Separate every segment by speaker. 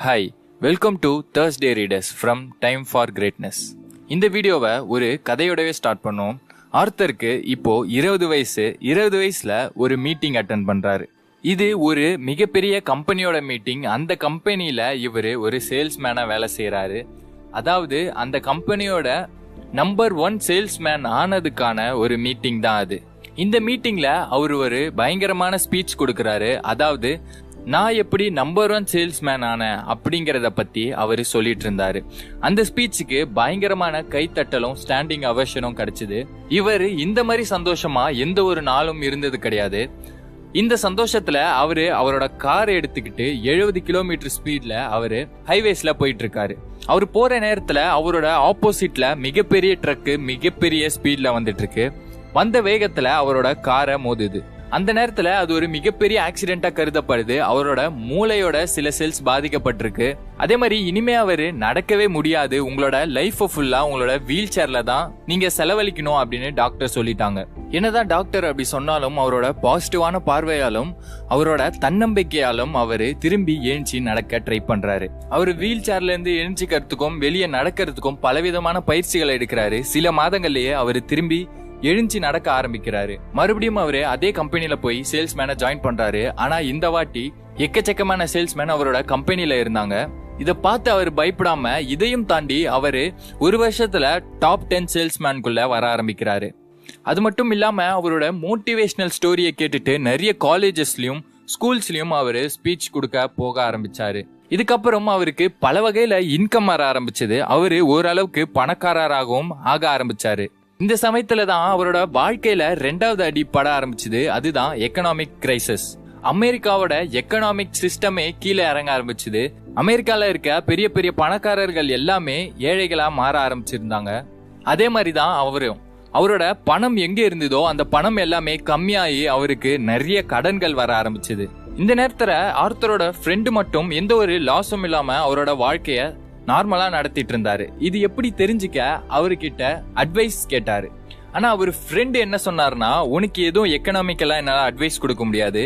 Speaker 1: Hi, welcome to Thursday Readers from Time for Greatness. இந்த வீடியோவை ஒரு கதையோடவே ஸ்டார்ட் பண்ணோம். ஆர்த்தருக்கு இப்போ 20 வயசுல ஒரு மீட்டிங் அட்டென்ட் பண்றாரு. இது ஒரு மிகப்பெரிய கம்பெனியோட மீட்டிங். அந்த கம்பெனியில இவர் ஒரு சேல்ஸ்மேனா வேலை செய்யறாரு. அதாவது அந்த கம்பெனியோட நம்பர் 1 சேல்ஸ்மேன் ஆனதுக்கான ஒரு மீட்டிங் தான் அது. இந்த மீட்டிங்ல அவர் ஒரு பயங்கரமான ஸ்பீச் கொடுக்கறாரு. அதாவது நான் எப்படி நம்பர் 1 சேல்ஸ்மேன் ஆனேன் அப்படிங்கறத பத்தி அவரு சொல்லிட்டு இருந்தாரு. அந்த ஸ்பீச்சுக்கு பயங்கரமான கைத்தட்டலும் ஸ்டாண்டிங் அவர்ஷனும் கிடைச்சது. இவர் இந்த மாதிரி சந்தோஷமா எந்த ஒரு நாளும் இருந்தது கிடையாது. இந்த சந்தோஷத்துல அவரோட காரை எடுத்துக்கிட்டு 70 கிலோமீட்டர் ஸ்பீட்ல அவரு ஹைவேஸ்ல போயிட்டு இருக்காரு. அவர் போற நேரத்துல அவரோட ஆப்போசிட்ல மிகப்பெரிய ட்ரக் மிகப்பெரிய ஸ்பீட்ல வந்துட்டு இருக்கு. வந்த வேகத்துல அவரோட காரை மோதுது. அந்த நேரத்துல அது ஒரு மிகப்பெரிய ஆக்சிடென்டா கருதப்படுது. அவரோட மூளையோட சில செல்ஸ் பாதிக்கப்பட்டிருக்கு. அதே மாதிரி இனிமே அவரு நடக்கவே முடியாது. உங்களோட லைஃப் ஃபுல்லா உங்களோட வீல் சேர்ல தான் நீங்க செலவழிக்கணும் அப்படின்னு டாக்டர் சொல்லிட்டாங்க. என்னதான் டாக்டர் அப்படி சொன்னாலும் அவரோட பாசிட்டிவான பார்வையாலும் அவரோட தன்னம்பிக்கையாலும் அவரு திரும்பி எழுச்சி நடக்க ட்ரை பண்றாரு. அவரு வீல் சேர்ல இருந்து எழுச்சிக்கிறதுக்கும் வெளியே நடக்கிறதுக்கும் பலவிதமான பயிற்சிகளை எடுக்கிறாரு. சில மாதங்கள்லயே அவரு திரும்பி எழுஞ்சி நடக்க ஆரம்பிக்கிறாரு. மறுபடியும் அவரு அதே கம்பெனில போய் சேல்ஸ்மேனை ஜாயின் பண்றாரு. ஆனா இந்த வாட்டி எக்கச்சக்கமான சேல்ஸ்மேன் அவரோட கம்பெனில இருந்தாங்க. இத பார்த்து அவர் பயப்படாம இதையும் தாண்டி அவரு ஒரு வருஷத்துல டாப் 10 சேல்ஸ்மேன்குள்ள வர ஆரம்பிக்கிறாரு. அது மட்டும் இல்லாம அவரோட மோட்டிவேஷனல் ஸ்டோரியை கேட்டுட்டு நிறைய காலேஜஸ்லயும் ஸ்கூல்ஸ்லயும் அவரு ஸ்பீச் கொடுக்க போக ஆரம்பிச்சாரு. இதுக்கப்புறம் அவருக்கு பல வகையில இன்கம் வர ஆரம்பிச்சது. அவரு ஓரளவுக்கு பணக்காரராகவும் ஆக ஆரம்பிச்சாரு. இந்த சமயத்துல தான் அவரோட வாழ்க்கையில 2வது அடி பட ஆரம்பிச்சது. அதுதான் எக்கனாமிக் கிரைசிஸ். அமெரிக்காவோட எக்கனாமிக் சிஸ்டமே கீழே இறங்க ஆரம்பிச்சது. அமெரிக்கால இருக்க பெரிய பெரிய பணக்காரர்கள் எல்லாமே ஏழைகளா மாற ஆரம்பிச்சிருந்தாங்க. அதே மாதிரிதான் அவரோட பணம் எங்க இருந்ததோ அந்த பணம் எல்லாமே கம்மியாகி அவருக்கு நிறைய கடன்கள் வர ஆரம்பிச்சது. இந்த நேரத்துல ஆர்த்தரோட ஃப்ரெண்டு மட்டும் எந்த ஒரு லாஸும் இல்லாம அவரோட வாழ்க்கைய நார்மலா நடத்திட்டு இருந்தாரு. இது எப்படி தெரிஞ்சுக்க அவர்கிட்ட அட்வைஸ் கேட்டாரு. ஆனா அவர் ஃப்ரெண்ட் என்ன சொன்னாருன்னா, உனக்கு எதுவும் எக்கனாமிக்கலா என்னால அட்வைஸ் கொடுக்க முடியாது.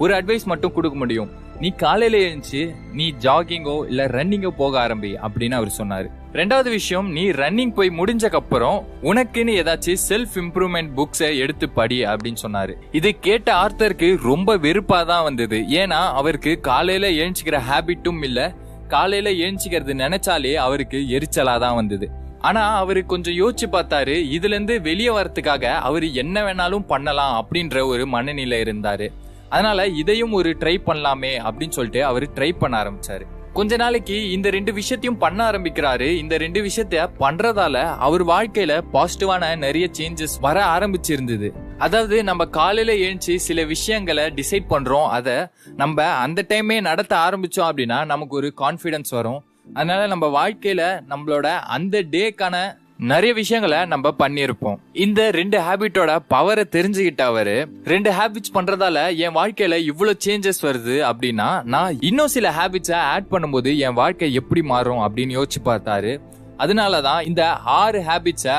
Speaker 1: ஒரு அட்வைஸ் மட்டும் கொடுக்க முடியும். நீ காலையில எழுந்துச்சு நீ ஜாகிங்கோ இல்ல ரன்னிங்கோ போக ஆரம்பி அப்படின்னு அவர் சொன்னாரு. 2வது விஷயம், நீ ரன்னிங் போய் முடிஞ்சக்கு அப்புறம் உனக்குன்னு ஏதாச்சும் செல்ஃப் இம்ப்ரூவ்மெண்ட் புக்ஸை எடுத்து படி அப்படின்னு சொன்னாரு. இது கேட்ட ஆர்த்தருக்கு ரொம்ப வெறுப்பா தான் வந்தது. ஏன்னா அவருக்கு காலையில எழுந்துக்கிற ஹேபிட்டும் இல்ல, காலையில ஏஞ்சிக்கிறது நினைச்சாலே அவருக்கு எரிச்சலா தான் வந்தது. ஆனா அவரு கொஞ்சம் யோசிச்சு பார்த்தாரு. இதுல இருந்து வெளியே வரதுக்காக அவரு என்ன வேணாலும் பண்ணலாம் அப்படின்ற ஒரு மனநிலை இருந்தாரு. அதனால இதையும் ஒரு ட்ரை பண்ணலாமே அப்படின்னு சொல்லிட்டு அவரு ட்ரை பண்ண ஆரம்பிச்சாரு. கொஞ்ச நாளைக்கு இந்த 2 விஷயத்தையும் பண்ண ஆரம்பிக்கிறாரு. இந்த 2 விஷயத்த பண்றதால அவர் வாழ்க்கையில பாசிட்டிவான நிறைய சேஞ்சஸ் வர ஆரம்பிச்சிருந்தது. அதாவது நம்ம காலையில எழுந்துச்சு சில விஷயங்களை டிசைட் பண்றோம், அத நம்ம அந்த டைமே நடத்த ஆரம்பிச்சோம் அப்படின்னா நமக்கு ஒரு கான்பிடன்ஸ் வரும். அதனால நம்ம வாழ்க்கையில நம்மளோட அந்த டேக்கான நிறைய விஷயங்களை நம்ம பண்ணிருப்போம். இந்த 2 ஹேபிட்டோட பவரை தெரிஞ்சுக்கிட்ட அவரு 2 ஹேபிட்ஸ் பண்றதால என் வாழ்க்கையில இவ்வளவு சேஞ்சஸ் வருது அப்படின்னா நான் இன்னும் சில ஹேபிட்ஸை ஆட் பண்ணும்போது என் வாழ்க்கை எப்படி மாறும் அப்படின்னு யோசிச்சு பார்த்தாரு. அதனாலதான் இந்த 6 ஹேபிட்ஸை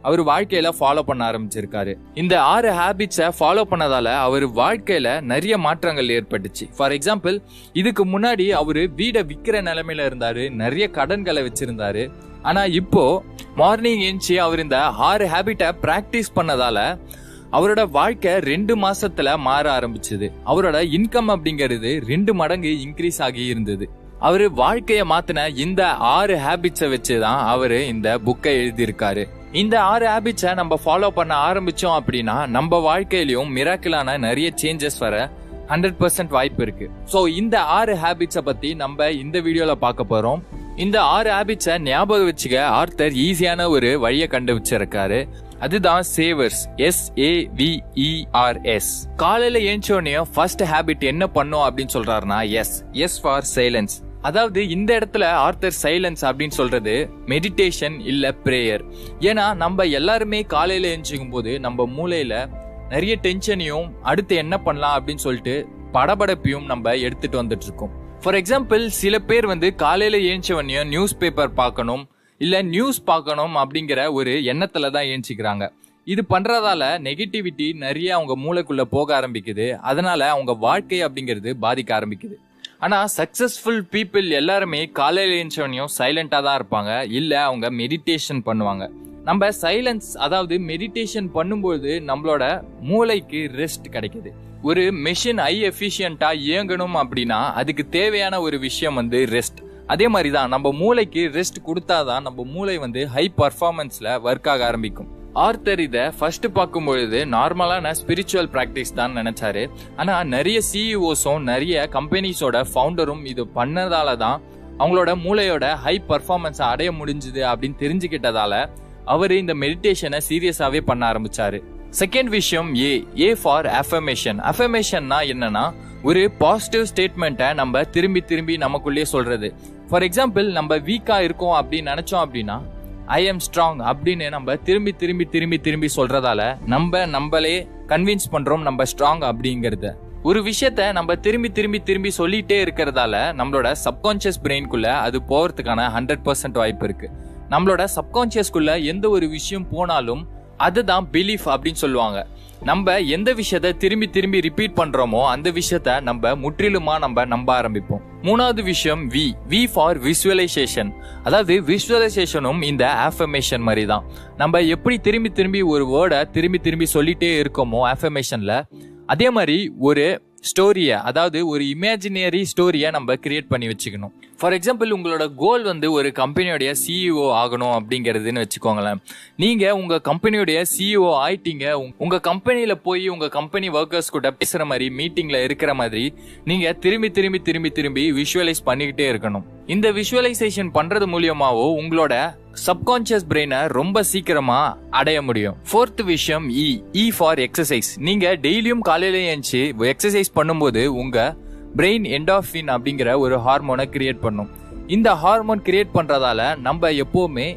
Speaker 1: அவர் வாழ்க்கையில ஃபாலோ பண்ண ஆரம்பிச்சிருக்காரு. இந்த 6 ஹேபிட்ஸை ஃபாலோ பண்ணதால அவர் வாழ்க்கையில நிறைய மாற்றங்கள் ஏற்பட்டுச்சு. ஃபார் எக்ஸாம்பிள், இதுக்கு முன்னாடி அவரு வீடை விற்கிற நிலைமையில இருந்தாரு, நிறைய கடன்களை வச்சிருந்தாரு. ஆனா இப்போ மார்னிங் எழுந்துச்சு அவர் இந்த 6 ஹேபிட்டை பிராக்டிஸ் பண்ணதால அவரோட வாழ்க்கை 2 மாசத்துல மாற ஆரம்பிச்சது. அவரோட இன்கம் அப்படிங்கிறது 2 மடங்கு இன்க்ரீஸ் ஆகி இருந்தது. அவரு வாழ்க்கைய மாத்தின இந்த 6 ஹேபிட்ஸை வச்சுதான் அவரு இந்த புக்கை எழுதியிருக்காரு. இந்த 6 ஹேபிட்ஸை நம்ம ஃபாலோ பண்ண ஆரம்பிச்சோம் அப்படின்னா நம்ம வாழ்க்கையிலும் மிராக்கிளான நிறைய சேஞ்சஸ் வர 100% வாய்ப்பு இருக்கு. சோ இந்த 6 ஹேபிட்ஸை பத்தி நம்ம இந்த வீடியோல பார்க்க போறோம். இந்த 6 ஹேபிட்ஸை ஞாபகம் வச்சுக்க ஆர்த்தர் ஈஸியான ஒரு வழியை கண்டுபிடிச்சிருக்காரு. அதுதான் சேவர்ஸ். SAVERS. காலையில எழுந்தோடனே ஃபர்ஸ்ட் ஹேபிட் என்ன பண்ணும் அப்படின்னு சொல்றாருன்னா எஸ் ஃபார் சைலன்ஸ். அதாவது இந்த இடத்துல ஆர்த்தர் சைலன்ஸ் அப்படின்னு சொல்றது மெடிடேஷன் இல்ல பிரேயர். ஏன்னா நம்ம எல்லாருமே காலையில எழுந்திருக்கும் போது நம்ம மூளையில நிறைய டென்ஷனையும் அடுத்து என்ன பண்ணலாம் அப்படின்னு சொல்லிட்டு படபடப்பையும் நம்ம எடுத்துட்டு வந்துட்டு இருக்கோம். ஃபார் எக்ஸாம்பிள், சில பேர் காலையில எழுந்தவனே நியூஸ் பேப்பர் பார்க்கணும் இல்ல நியூஸ் பார்க்கணும் அப்படிங்கிற ஒரு எண்ணத்துல தான் ஏஞ்சிக்கிறாங்க. இது பண்றதால நெகட்டிவிட்டி நிறைய அவங்க மூளைக்குள்ள போக ஆரம்பிக்குது. அதனால அவங்க வாழ்க்கை அப்படிங்கிறது பாதிக்க ஆரம்பிக்குது. ஆனா சக்சஸ்ஃபுல் பீப்புள் எல்லாருமே காலையில எழுந்தோடனே சைலண்டா தான் இருப்பாங்க, இல்ல அவங்க மெடிடேஷன் பண்ணுவாங்க. நம்ம சைலன்ஸ் அதாவது மெடிடேஷன் பண்ணும்போது நம்மளோட மூளைக்கு ரெஸ்ட் கிடைக்குது. ஒரு மெஷின் ஹை எஃபிஷியன்ட்டா இயங்கணும் அப்படின்னா அதுக்கு தேவையான ஒரு விஷயம் ரெஸ்ட். அதே மாதிரி தான் நம்ம மூளைக்கு ரெஸ்ட் கொடுத்தாதான் நம்ம மூளை ஹை பர்ஃபார்மன்ஸ்ல ஒர்க் ஆக ஆரம்பிக்கும். ஆர்த்தர் இதை ஃபர்ஸ்ட் பார்க்கும்பொழுது நார்மலான ஸ்பிரிச்சுவல் பிராக்டிஸ் தான் நினைச்சாரு. ஆனா நிறைய சிஇஓஸும் நிறைய கம்பெனிஸோட ஃபவுண்டரும் இது பண்ணதால தான் அவங்களோட மூளையோட ஹை பர்ஃபார்மன்ஸ் அடைய முடிஞ்சுது அப்படின்னு தெரிஞ்சுக்கிட்டதால அவரு இந்த மெடிடேஷனை சீரியஸாவே பண்ண ஆரம்பிச்சாரு. செகண்ட் விஷயம் ஏ ஃபார் அஃபர்மேஷன். அஃபர்மேஷன்னா என்னன்னா ஒரு பாசிட்டிவ் ஸ்டேட்மெண்ட்டை நம்ம திரும்பி திரும்பி நமக்குள்ளேயே சொல்றது. ஃபார் எக்ஸாம்பிள், நம்ம வீக்கா இருக்கோம் அப்படின்னு நினைச்சோம் அப்படின்னா ஐ எம் ஸ்ட்ராங் அப்படின்னு நம்ம திரும்பி திரும்பி திரும்பி திரும்பி சொல்றதால நம்மளே கன்வின்ஸ் பண்றோம் நம்ம ஸ்ட்ராங் அப்படிங்கறத. ஒரு விஷயத்த நம்ம திரும்பி திரும்பி திரும்பி சொல்லிட்டே இருக்கிறதால நம்மளோட சப்கான்சியஸ் பிரெயின்குள்ள அது போறதுக்கான 100% வாய்ப்பு இருக்கு. நம்மளோட சப்கான்சியஸ்குள்ள எந்த ஒரு விஷயம் போனாலும் அதுதான் பிலீஃப் அப்படின்னு சொல்லுவாங்க. நம்ம எந்த விஷயத்த திரும்பி திரும்பி ரிப்பீட் பண்றோமோ அந்த விஷயத்த நம்ம முற்றிலுமா நம்ப ஆரம்பிப்போம். மூணாவது விஷயம் வி ஃபார் விசுவலைசேஷன். அதாவது விசுவலைசேஷனும் இந்த அஃபர்மேஷன் மாதிரி தான். நம்ம எப்படி திரும்பி திரும்பி ஒரு வேர்டை திரும்பி திரும்பி சொல்லிட்டே இருக்கோமோ அஃபர்மேஷன்ல, அதே மாதிரி ஒரு ஸ்டோரியை அதாவது ஒரு இமேஜினரி ஸ்டோரியை நம்ம கிரியேட் பண்ணி வச்சுக்கணும். ஃபார் எக்ஸாம்பிள், உங்களோட கோல் ஒரு கம்பெனியோடைய சிஇஓ ஆகணும் அப்படிங்கிறதுன்னு வச்சுக்கோங்களேன். நீங்க உங்க கம்பெனியோடைய சிஇஓ ஆயிட்டீங்க. உங்க கம்பெனியில போய் உங்க கம்பெனி ஒர்க்கர்ஸ் கூட பேசுற மாதிரி மீட்டிங்ல இருக்கிற மாதிரி நீங்க திரும்பி திரும்பி திரும்பி திரும்பி விஷுவலைஸ் பண்ணிக்கிட்டே இருக்கணும். இந்த விஷுவலைசேஷன் பண்றது மூலியமாவோ உங்களோட சப்கான்சியஸ் பிரெயினை ரொம்ப சீக்கிரமா அடைய முடியும். ஃபோர்த் விஷயம் இ ஃபார் எக்ஸசைஸ். நீங்க டெய்லியும் காலையில எழுந்து எக்ஸசைஸ் பண்ணும்போது உங்க பிரெயின் என்டார்பின் அப்படிங்கிற ஒரு ஹார்மோனை கிரியேட் பண்ணும். இந்த ஹார்மோன் கிரியேட் பண்றதால நம்ம எப்பவுமே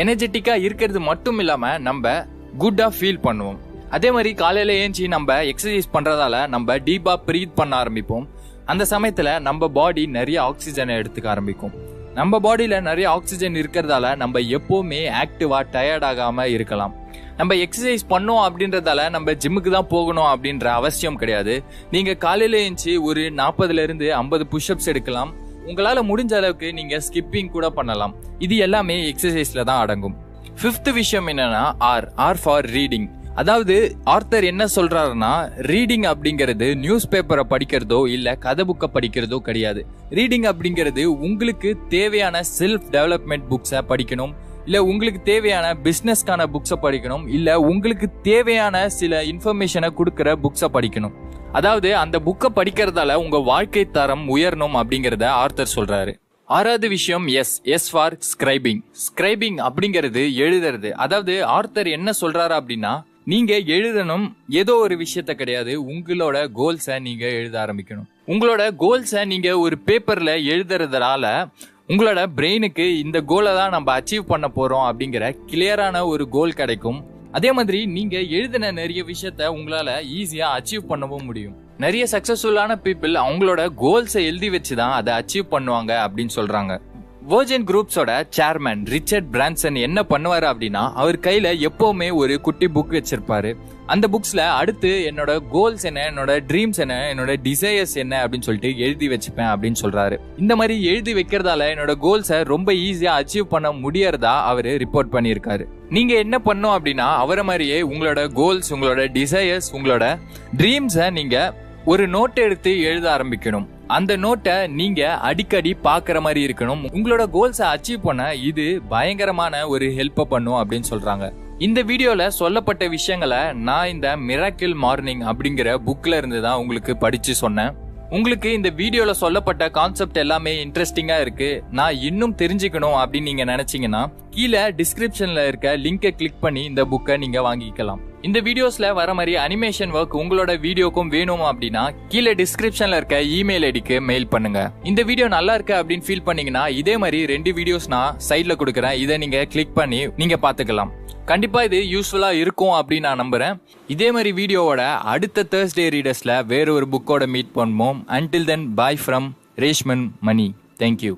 Speaker 1: எனர்ஜெட்டிக்கா இருக்கிறது மட்டும் இல்லாம நம்ம குட்டா ஃபீல் பண்ணுவோம். அதே மாதிரி காலையில ஏஞ்சி நம்ம எக்ஸசைஸ் பண்றதால நம்ம டீப்பா பிரீத் பண்ண ஆரம்பிப்போம். அந்த சமயத்துல நம்ம பாடி நிறைய ஆக்சிஜனை எடுத்துக்க ஆரம்பிக்கும். நம்ம பாடியில நிறைய ஆக்சிஜன் இருக்கிறதால நம்ம எப்பவுமே ஆக்டிவா டயர்ட் ஆகாம இருக்கலாம். நம்ம எக்ஸசைஸ் பண்ணோம் அப்படின்றதால நம்ம ஜிம்முக்கு தான் போகணும் அப்படின்ற அவசியம் கிடையாது. நீங்க காலையில எழுந்து ஒரு 40ல இருந்து 50 புஷ்அப்ஸ் எடுக்கலாம். உங்களால முடிஞ்ச அளவுக்கு நீங்க ஸ்கிப்பிங் கூட பண்ணலாம். இது எல்லாமே எக்ஸசைஸ்ல தான் அடங்கும். ஃபிஃப்த் விஷயம் என்னன்னா ஆர் ஃபார் ரீடிங். அதாவது ஆர்த்தர் என்ன சொல்றாருன்னா, ரீடிங் அப்படிங்கிறது நியூஸ் பேப்பரை படிக்கிறதோ இல்ல கதை புக்கை படிக்கிறதோ கிடையாது. ரீடிங் அப்படிங்கிறது உங்களுக்கு தேவையான செல்ஃப் டெவலப்மெண்ட் புக்ஸை படிக்கணும், இல்ல உங்களுக்கு தேவையான பிசினஸ்க்கான புக்ஸை படிக்கணும், இல்ல உங்களுக்கு தேவையான சில இன்ஃபர்மேஷனை கொடுக்கற புக்ஸை படிக்கணும். அதாவது அந்த புக்கை படிக்கிறதால உங்க வாழ்க்கை தரம் உயரணும் அப்படிங்கறத ஆர்த்தர் சொல்றாரு. ஆறாவது விஷயம் எஸ் ஃபார் ஸ்கிரைபிங். ஸ்கிரைபிங் அப்படிங்கிறது எழுதுறது. அதாவது ஆர்த்தர் என்ன சொல்றாரு அப்படின்னா, நீங்க எழுதணும் ஏதோ ஒரு விஷயத்த கிடையாது, உங்களோட கோல்ஸை நீங்க எழுத ஆரம்பிக்கணும். உங்களோட கோல்ஸை நீங்க ஒரு பேப்பர்ல எழுதுறதுனால உங்களோட பிரெயினுக்கு இந்த கோலை தான் நம்ம அச்சீவ் பண்ண போறோம் அப்படிங்கிற கிளியரான ஒரு கோல் கிடைக்கும். அதே மாதிரி நீங்க எழுதின நிறைய விஷயத்த உங்களால ஈஸியா அச்சீவ் பண்ணவும் முடியும். நிறைய சக்சஸ்ஃபுல்லான பீப்புள் அவங்களோட கோல்ஸை எழுதி வச்சுதான் அதை அச்சீவ் பண்ணுவாங்க அப்படின்னு சொல்றாங்க. வெர்ஜின் குரூப்ஸோட சேர்மன் ரிச்சர்ட் பிரான்சன் என்ன பண்ணுவாரு அப்படின்னா, அவர் கையில எப்பவுமே ஒரு குட்டி புக் வச்சிருப்பாரு. அந்த புக்ஸ்ல அடுத்து என்னோட கோல்ஸ் என்ன, என்னோட ட்ரீம்ஸ் என்ன, என்னோட டிசையர்ஸ் என்ன அப்படின்னு சொல்லிட்டு எழுதி வச்சுப்பேன் அப்படின்னு சொல்றாரு. இந்த மாதிரி எழுதி வைக்கிறதால என்னோட கோல்ஸை ரொம்ப ஈஸியா அச்சீவ் பண்ண முடியறதா அவரு ரிப்போர்ட் பண்ணியிருக்காரு. நீங்க என்ன பண்ணும் அப்படின்னா, அவரை மாதிரியே உங்களோட கோல்ஸ், உங்களோட டிசையர்ஸ், உங்களோட ட்ரீம்ஸை நீங்க ஒரு நோட் எடுத்து எழுத ஆரம்பிக்கணும். அந்த நோட்டை நீங்க அடிக்கடி பாக்குற மாதிரி இருக்கணும். உங்களோட கோல்ஸை அச்சீவ் பண்ண இது பயங்கரமான ஒரு ஹெல்ப் பண்ணும் அப்படின்னு சொல்றாங்க. இந்த வீடியோல சொல்லப்பட்ட விஷயங்களை நான் இந்த மிராக்கிள் மார்னிங் அப்படிங்கிற புக்ல இருந்து தான் உங்களுக்கு படிச்சு சொன்னேன். உங்களுக்கு இந்த வீடியோல சொல்லப்பட்ட கான்செப்ட் எல்லாமே இன்ட்ரெஸ்டிங்கா இருக்கு, நான் இன்னும் தெரிஞ்சுக்கணும் அப்படின்னு நீங்க நினைச்சீங்கன்னா கீழே டிஸ்கிரிப்ஷன்ல இருக்க லிங்கை கிளிக் பண்ணி இந்த புக்கை நீங்க வாங்கிக்கலாம். இந்த வீடியோஸ்ல வர மாதிரி அனிமேஷன் ஒர்க் உங்களோட வீடியோக்கும் வேணும் அப்படின்னா கீழே டிஸ்கிரிப்ஷன்ல இருக்க இமெயில் ஐடிக்கு மெயில் பண்ணுங்க. இந்த வீடியோ நல்லா இருக்கு அப்படின்னு ஃபீல் பண்ணீங்கன்னா இதே மாதிரி 2 வீடியோஸ் நான் சைட்ல கொடுக்குறேன், இதை நீங்க கிளிக் பண்ணி நீங்க பாத்துக்கலாம். கண்டிப்பா இது யூஸ்ஃபுல்லா இருக்கும் அப்படின்னு நான் நம்புறேன். இதே மாதிரி வீடியோவோட அடுத்த Thursday ரீடர்ஸ்ல வேற ஒரு புக்கோட மீட் பண்ணுவோம். Until then, bye from Reshman Mani. Thank you.